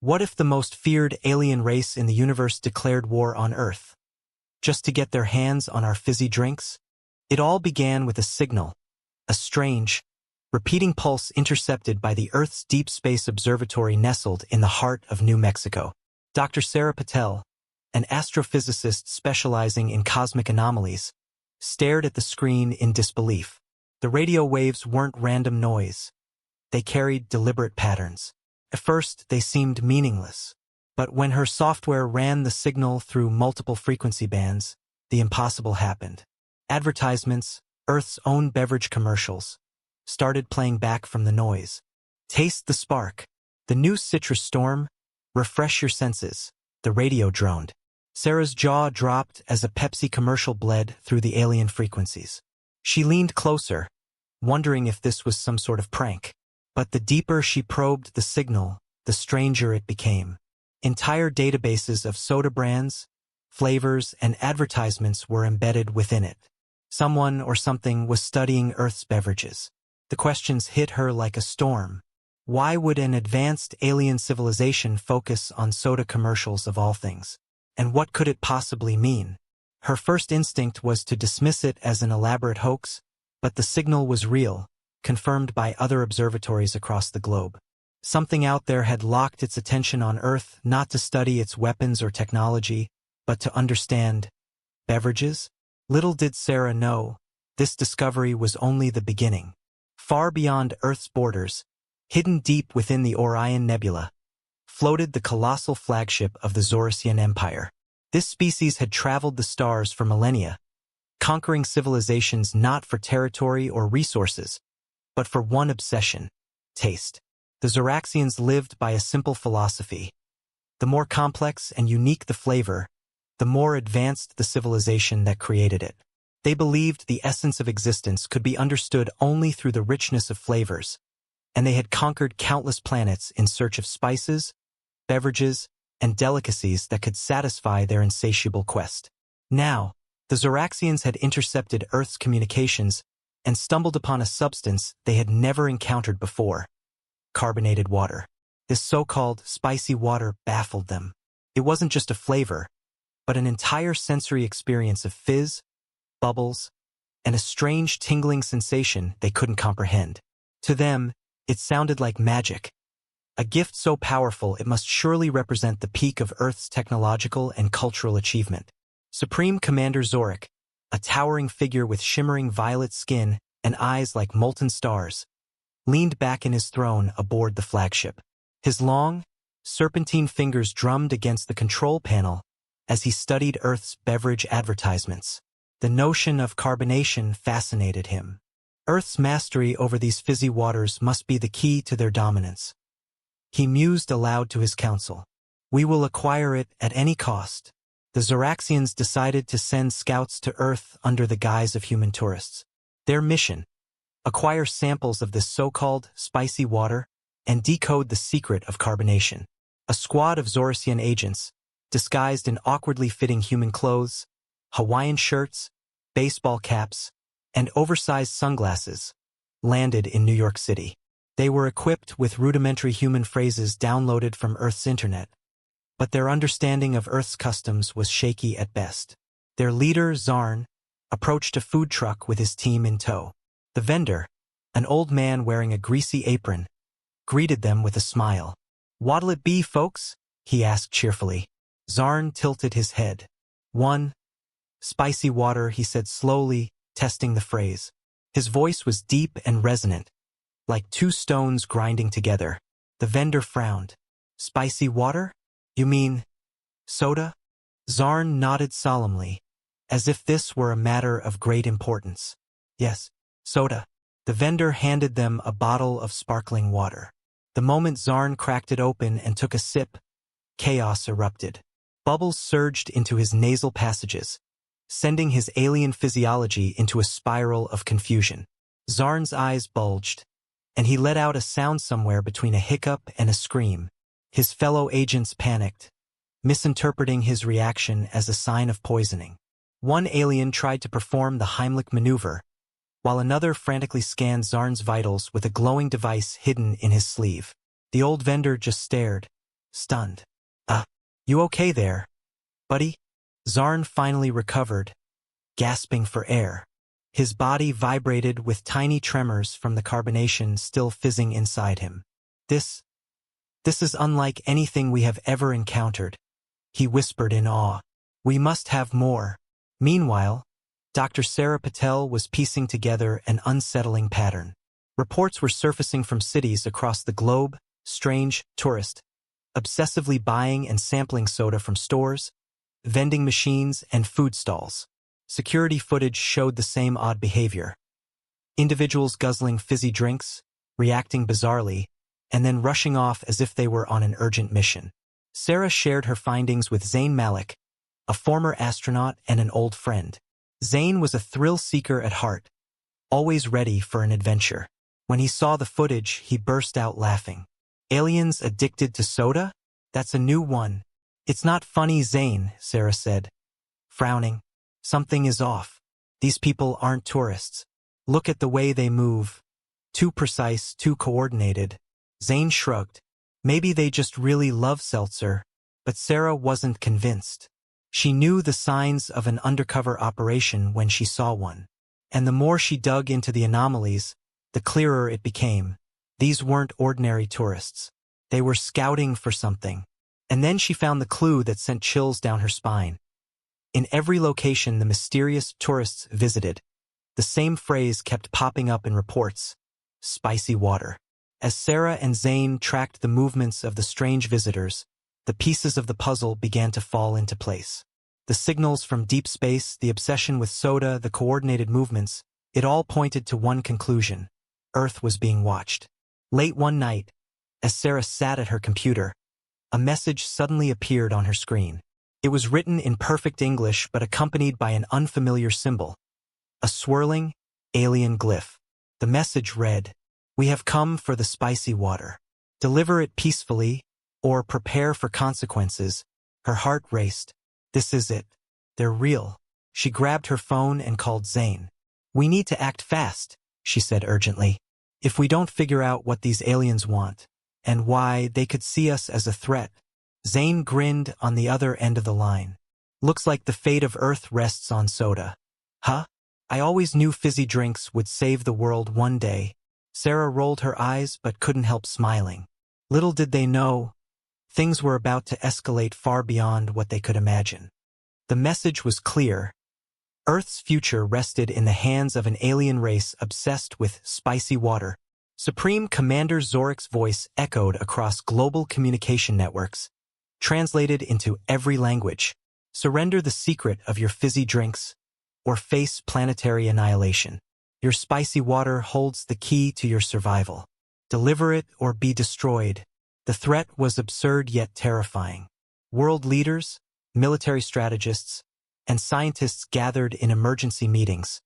What if the most feared alien race in the universe declared war on Earth, just to get their hands on our fizzy drinks? It all began with a signal, a strange, repeating pulse intercepted by the Earth's Deep Space Observatory nestled in the heart of New Mexico. Dr. Sarah Patel, an astrophysicist specializing in cosmic anomalies, stared at the screen in disbelief. The radio waves weren't random noise. They carried deliberate patterns. At first, they seemed meaningless. But when her software ran the signal through multiple frequency bands, the impossible happened. Advertisements, Earth's own beverage commercials, started playing back from the noise. Taste the spark. The new citrus storm. Refresh your senses. The radio droned. Sarah's jaw dropped as a Pepsi commercial bled through the alien frequencies. She leaned closer, wondering if this was some sort of prank. But the deeper she probed the signal, the stranger it became. Entire databases of soda brands, flavors, and advertisements were embedded within it. Someone or something was studying Earth's beverages. The questions hit her like a storm. Why would an advanced alien civilization focus on soda commercials of all things? And what could it possibly mean? Her first instinct was to dismiss it as an elaborate hoax, but the signal was real, confirmed by other observatories across the globe. Something out there had locked its attention on Earth not to study its weapons or technology, but to understand beverages? Little did Sarah know, this discovery was only the beginning. Far beyond Earth's borders, hidden deep within the Orion Nebula, floated the colossal flagship of the Zorasian Empire. This species had traveled the stars for millennia, conquering civilizations not for territory or resources, but for one obsession: taste. The Zoraxians lived by a simple philosophy. The more complex and unique the flavor, the more advanced the civilization that created it. They believed the essence of existence could be understood only through the richness of flavors, and they had conquered countless planets in search of spices, beverages, and delicacies that could satisfy their insatiable quest. Now, the Zoraxians had intercepted Earth's communications and stumbled upon a substance they had never encountered before: carbonated water. This so-called spicy water baffled them. It wasn't just a flavor, but an entire sensory experience of fizz, bubbles, and a strange tingling sensation they couldn't comprehend. To them, it sounded like magic. A gift so powerful it must surely represent the peak of Earth's technological and cultural achievement. Supreme Commander Zorik, a towering figure with shimmering violet skin and eyes like molten stars, leaned back in his throne aboard the flagship. His long, serpentine fingers drummed against the control panel as he studied Earth's beverage advertisements. The notion of carbonation fascinated him. Earth's mastery over these fizzy waters must be the key to their dominance. He mused aloud to his council. We will acquire it at any cost. The Zoraxians decided to send scouts to Earth under the guise of human tourists. Their mission: acquire samples of this so-called spicy water and decode the secret of carbonation. A squad of Zorasian agents, disguised in awkwardly fitting human clothes, Hawaiian shirts, baseball caps, and oversized sunglasses, landed in New York City. They were equipped with rudimentary human phrases downloaded from Earth's internet, but their understanding of Earth's customs was shaky at best. Their leader, Zarn, approached a food truck with his team in tow. The vendor, an old man wearing a greasy apron, greeted them with a smile. "What'll it be, folks?" he asked cheerfully. Zarn tilted his head. "One spicy water," he said slowly, testing the phrase. His voice was deep and resonant, like two stones grinding together. The vendor frowned. "Spicy water? You mean soda?" Zarn nodded solemnly, as if this were a matter of great importance. "Yes, soda." The vendor handed them a bottle of sparkling water. The moment Zarn cracked it open and took a sip, chaos erupted. Bubbles surged into his nasal passages, sending his alien physiology into a spiral of confusion. Zarn's eyes bulged, and he let out a sound somewhere between a hiccup and a scream. His fellow agents panicked, misinterpreting his reaction as a sign of poisoning. One alien tried to perform the Heimlich maneuver, while another frantically scanned Zarn's vitals with a glowing device hidden in his sleeve. The old vendor just stared, stunned. You okay there, buddy? Zarn finally recovered, gasping for air. His body vibrated with tiny tremors from the carbonation still fizzing inside him. This is unlike anything we have ever encountered, he whispered in awe. We must have more. Meanwhile, Dr. Sarah Patel was piecing together an unsettling pattern. Reports were surfacing from cities across the globe, strange tourists, obsessively buying and sampling soda from stores, vending machines, and food stalls. Security footage showed the same odd behavior. Individuals guzzling fizzy drinks, reacting bizarrely, and then rushing off as if they were on an urgent mission. Sarah shared her findings with Zain Malik, a former astronaut and an old friend. Zain was a thrill-seeker at heart, always ready for an adventure. When he saw the footage, he burst out laughing. Aliens addicted to soda? That's a new one. It's not funny, Zain, Sarah said, frowning. Something is off. These people aren't tourists. Look at the way they move. Too precise, too coordinated. Zain shrugged. Maybe they just really love seltzer, but Sarah wasn't convinced. She knew the signs of an undercover operation when she saw one. And the more she dug into the anomalies, the clearer it became. These weren't ordinary tourists. They were scouting for something. And then she found the clue that sent chills down her spine. In every location the mysterious tourists visited, the same phrase kept popping up in reports: spicy water. As Sarah and Zain tracked the movements of the strange visitors, the pieces of the puzzle began to fall into place. The signals from deep space, the obsession with soda, the coordinated movements, it all pointed to one conclusion: Earth was being watched. Late one night, as Sarah sat at her computer, a message suddenly appeared on her screen. It was written in perfect English but accompanied by an unfamiliar symbol, a swirling, alien glyph. The message read, "We have come for the spicy water. Deliver it peacefully, or prepare for consequences." Her heart raced. This is it. They're real. She grabbed her phone and called Zain. "We need to act fast," she said urgently. "If we don't figure out what these aliens want, and why they could see us as a threat." Zain grinned on the other end of the line. "Looks like the fate of Earth rests on soda." "Huh? I always knew fizzy drinks would save the world one day." Sarah rolled her eyes but couldn't help smiling. Little did they know, things were about to escalate far beyond what they could imagine. The message was clear. Earth's future rested in the hands of an alien race obsessed with spicy water. Supreme Commander Zorik's voice echoed across global communication networks, translated into every language. Surrender the secret of your fizzy drinks, or face planetary annihilation. Your spicy water holds the key to your survival. Deliver it or be destroyed. The threat was absurd yet terrifying. World leaders, military strategists, and scientists gathered in emergency meetings,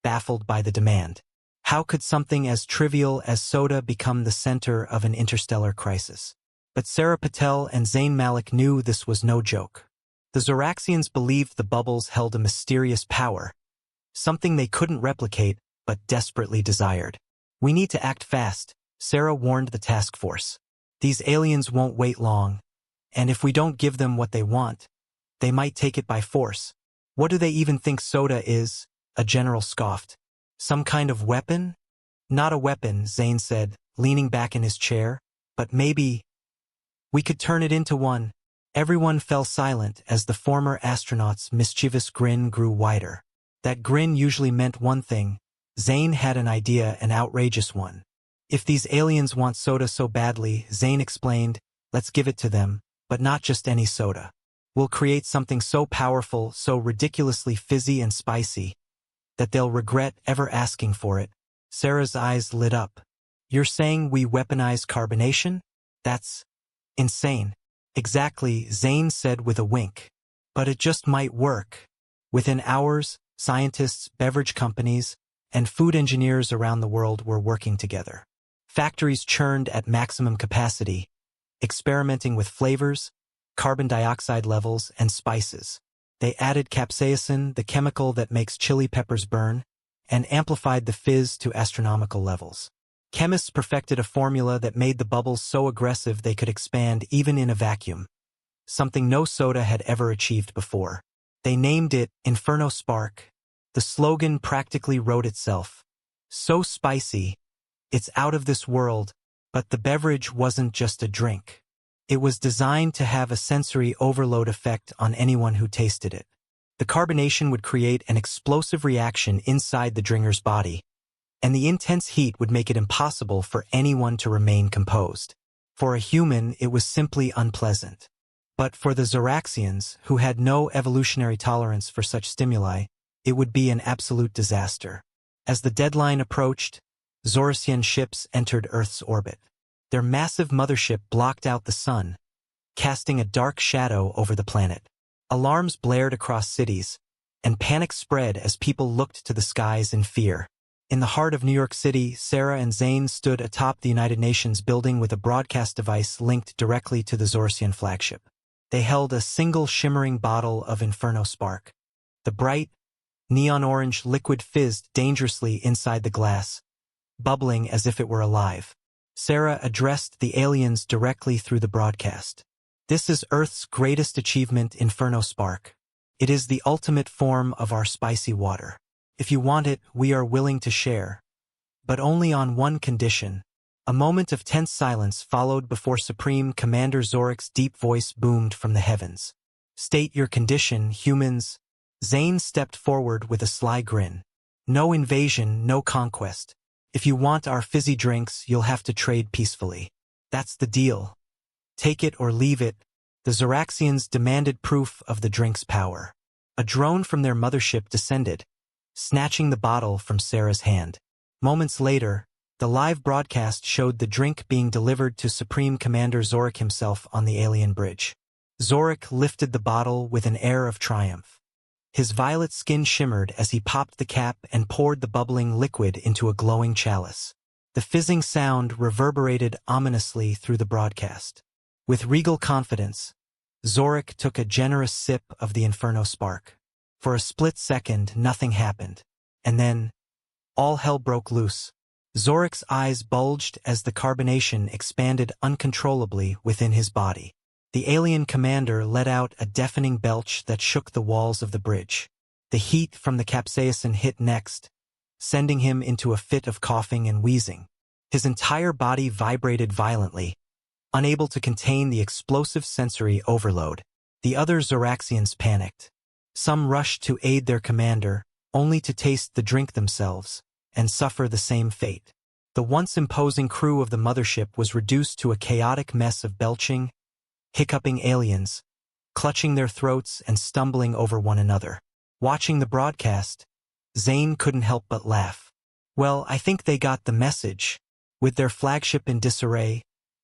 baffled by the demand. How could something as trivial as soda become the center of an interstellar crisis? But Sarah Patel and Zain Malik knew this was no joke. The Zoraxians believed the bubbles held a mysterious power, something they couldn't replicate but desperately desired. "We need to act fast," Sarah warned the task force. "These aliens won't wait long, and if we don't give them what they want, they might take it by force." "What do they even think soda is?" a general scoffed. "Some kind of weapon?" "Not a weapon," Zain said, leaning back in his chair, "but maybe we could turn it into one." Everyone fell silent as the former astronaut's mischievous grin grew wider. That grin usually meant one thing. Zain had an idea, an outrageous one. "If these aliens want soda so badly," Zain explained, "let's give it to them, but not just any soda. We'll create something so powerful, so ridiculously fizzy and spicy, that they'll regret ever asking for it." Sarah's eyes lit up. "You're saying we weaponize carbonation? That's insane." "Exactly," Zain said with a wink. "But it just might work." Within hours, scientists, beverage companies, and food engineers around the world were working together. Factories churned at maximum capacity, experimenting with flavors, carbon dioxide levels, and spices. They added capsaicin, the chemical that makes chili peppers burn, and amplified the fizz to astronomical levels. Chemists perfected a formula that made the bubbles so aggressive they could expand even in a vacuum, something no soda had ever achieved before. They named it Inferno Spark. The slogan practically wrote itself. So spicy, it's out of this world, but the beverage wasn't just a drink. It was designed to have a sensory overload effect on anyone who tasted it. The carbonation would create an explosive reaction inside the drinker's body, and the intense heat would make it impossible for anyone to remain composed. For a human, it was simply unpleasant. But for the Zoraxians, who had no evolutionary tolerance for such stimuli, it would be an absolute disaster. As the deadline approached, Zoraxian ships entered Earth's orbit. Their massive mothership blocked out the sun, casting a dark shadow over the planet. Alarms blared across cities, and panic spread as people looked to the skies in fear. In the heart of New York City, Sarah and Zane stood atop the United Nations building with a broadcast device linked directly to the Zoraxian flagship. They held a single shimmering bottle of Inferno Spark. The bright, neon-orange liquid fizzed dangerously inside the glass, bubbling as if it were alive. Sarah addressed the aliens directly through the broadcast. This is Earth's greatest achievement, Inferno Spark. It is the ultimate form of our spicy water. If you want it, we are willing to share. But only on one condition. A moment of tense silence followed before Supreme Commander Zorak's deep voice boomed from the heavens. State your condition, humans. Zane stepped forward with a sly grin. No invasion, no conquest. If you want our fizzy drinks, you'll have to trade peacefully. That's the deal. Take it or leave it. The Zoraxians demanded proof of the drink's power. A drone from their mothership descended, snatching the bottle from Sarah's hand. Moments later, the live broadcast showed the drink being delivered to Supreme Commander Zorak himself on the alien bridge. Zorak lifted the bottle with an air of triumph. His violet skin shimmered as he popped the cap and poured the bubbling liquid into a glowing chalice. The fizzing sound reverberated ominously through the broadcast. With regal confidence, Zorak took a generous sip of the Inferno Spark. For a split second, nothing happened. And then, all hell broke loose. Zorak's eyes bulged as the carbonation expanded uncontrollably within his body. The alien commander let out a deafening belch that shook the walls of the bridge. The heat from the capsaicin hit next, sending him into a fit of coughing and wheezing. His entire body vibrated violently, unable to contain the explosive sensory overload. The other Zoraxians panicked. Some rushed to aid their commander, only to taste the drink themselves and suffer the same fate. The once imposing crew of the mothership was reduced to a chaotic mess of belching, hiccuping aliens, clutching their throats and stumbling over one another. Watching the broadcast, Zane couldn't help but laugh. Well, I think they got the message. With their flagship in disarray,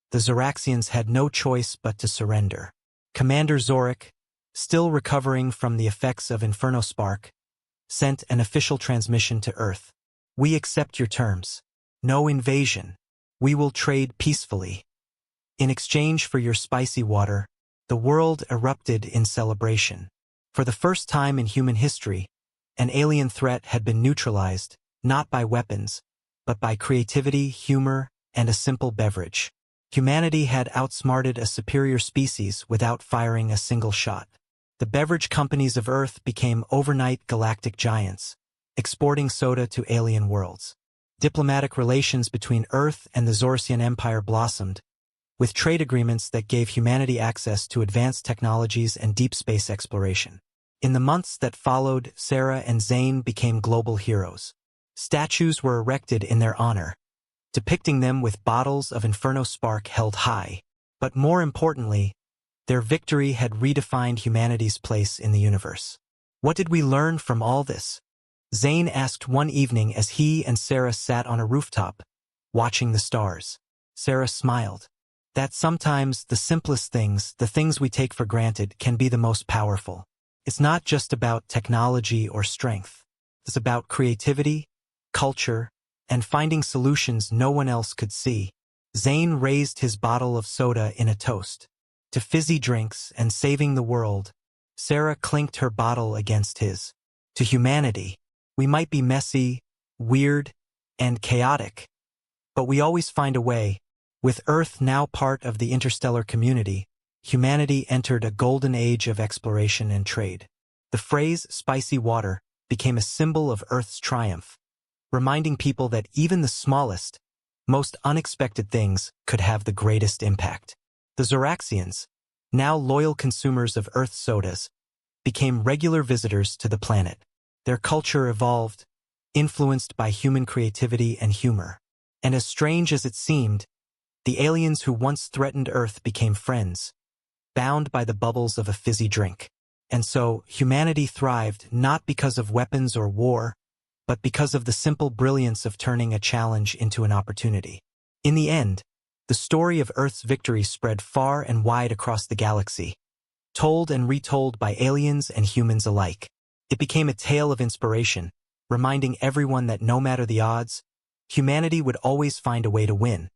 the Zoraxians had no choice but to surrender. Commander Zorak, still recovering from the effects of Inferno Spark, sent an official transmission to Earth. We accept your terms. No invasion. We will trade peacefully. In exchange for your spicy water, the world erupted in celebration. For the first time in human history, an alien threat had been neutralized, not by weapons, but by creativity, humor, and a simple beverage. Humanity had outsmarted a superior species without firing a single shot. The beverage companies of Earth became overnight galactic giants, exporting soda to alien worlds. Diplomatic relations between Earth and the Zoraxian Empire blossomed, with trade agreements that gave humanity access to advanced technologies and deep space exploration. In the months that followed, Sarah and Zane became global heroes. Statues were erected in their honor, depicting them with bottles of Inferno Spark held high. But more importantly, their victory had redefined humanity's place in the universe. What did we learn from all this? Zane asked one evening as he and Sarah sat on a rooftop, watching the stars. Sarah smiled. That sometimes the simplest things, the things we take for granted, can be the most powerful. It's not just about technology or strength. It's about creativity, culture, and finding solutions no one else could see. Zane raised his bottle of soda in a toast. To fizzy drinks and saving the world. Sarah clinked her bottle against his. To humanity. We might be messy, weird, and chaotic, But we always find a way. With Earth now part of the interstellar community, humanity entered a golden age of exploration and trade. The phrase spicy water became a symbol of Earth's triumph, reminding people that even the smallest, most unexpected things could have the greatest impact. The Zoraxians, now loyal consumers of Earth's sodas, became regular visitors to the planet. Their culture evolved, influenced by human creativity and humor. And as strange as it seemed, the aliens who once threatened Earth became friends, bound by the bubbles of a fizzy drink. And so, humanity thrived not because of weapons or war, but because of the simple brilliance of turning a challenge into an opportunity. In the end, the story of Earth's victory spread far and wide across the galaxy, told and retold by aliens and humans alike. It became a tale of inspiration, reminding everyone that no matter the odds, humanity would always find a way to win.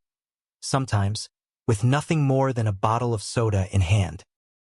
Sometimes, with nothing more than a bottle of soda in hand.